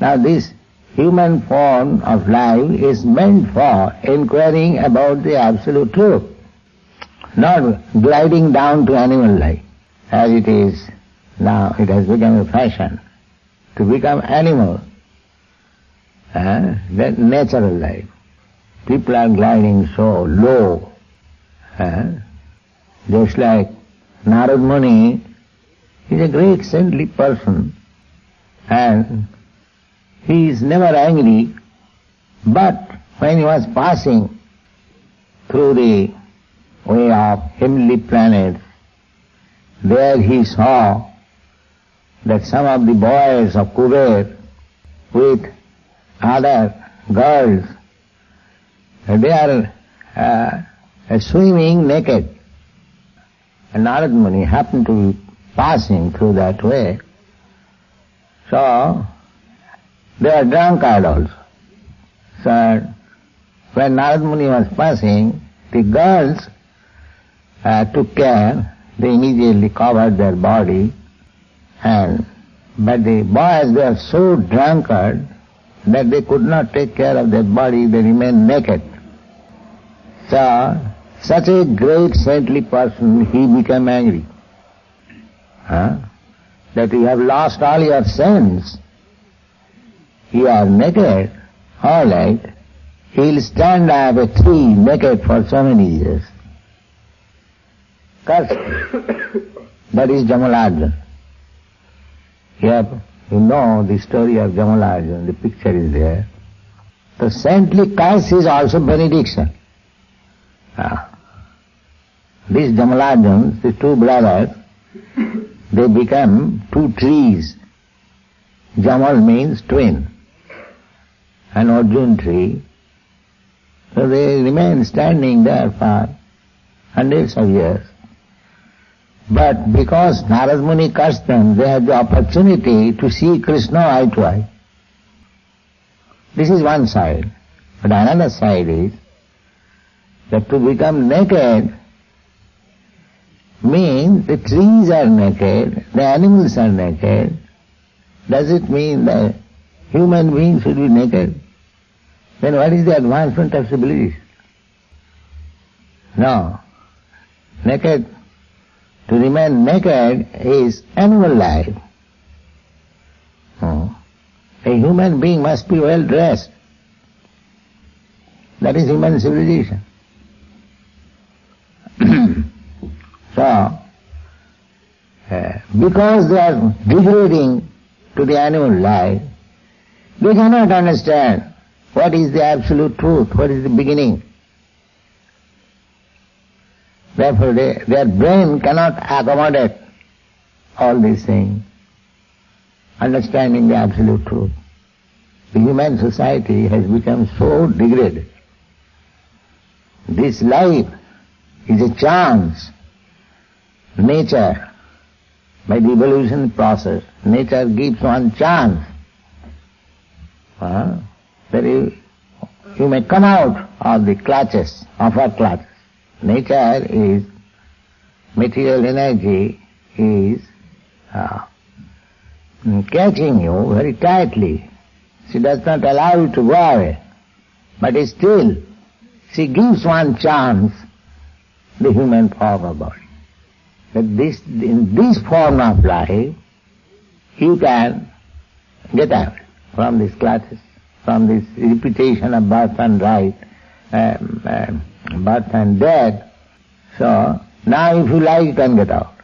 Now this human form of life is meant for inquiring about the absolute truth, not gliding down to animal life, as it is now. It has become a fashion to become animal, that natural life. People are gliding so low, just like Narad Muni is a great saintly person, and he is never angry, but when he was passing through the way of heavenly planets, there he saw that some of the boys of Kuber with other girls, they are swimming naked. And Narad Muni happened to be passing through that way. So they are drunkard also. So when Narad Muni was passing, the girls took care. They immediately covered their body, but the boys, they are so drunkard that they could not take care of their body, they remained naked. So such a great saintly person, he became angry. That you have lost all your sense. You are naked, all right. He'll stand up a tree naked for so many years. Curse. That is Jamalarjan. You know the story of Jamalarjan, the picture is there. The saintly curse is also benediction. These Jamalarjans, the two brothers, they become two trees. Jamal means twin, an Arjun tree. So they remain standing there for hundreds of years. But because Narad Muni cursed them, they had the opportunity to see Krishna eye to eye. This is one side. But another side is that to become naked means the trees are naked, the animals are naked. Does it mean that human beings should be naked? Then what is the advancement of civilization? No. Naked, to remain naked is animal life. A human being must be well dressed. That is human civilization. So, because they are degrading to the animal life, they cannot understand what is the absolute truth, what is the beginning. Therefore their brain cannot accommodate all these things, understanding the absolute truth. The human society has become so degraded. This life is a chance. Nature, by the evolution process, nature gives one chance. That you may come out of the clutches, of her clutches. Nature is, material energy is catching you very tightly. She does not allow you to go away. But still, she gives one chance, the human form of body. That in this form of life, you can get out from these clutches, from this repetition of birth and birth and death. So, now if you like, you can get out.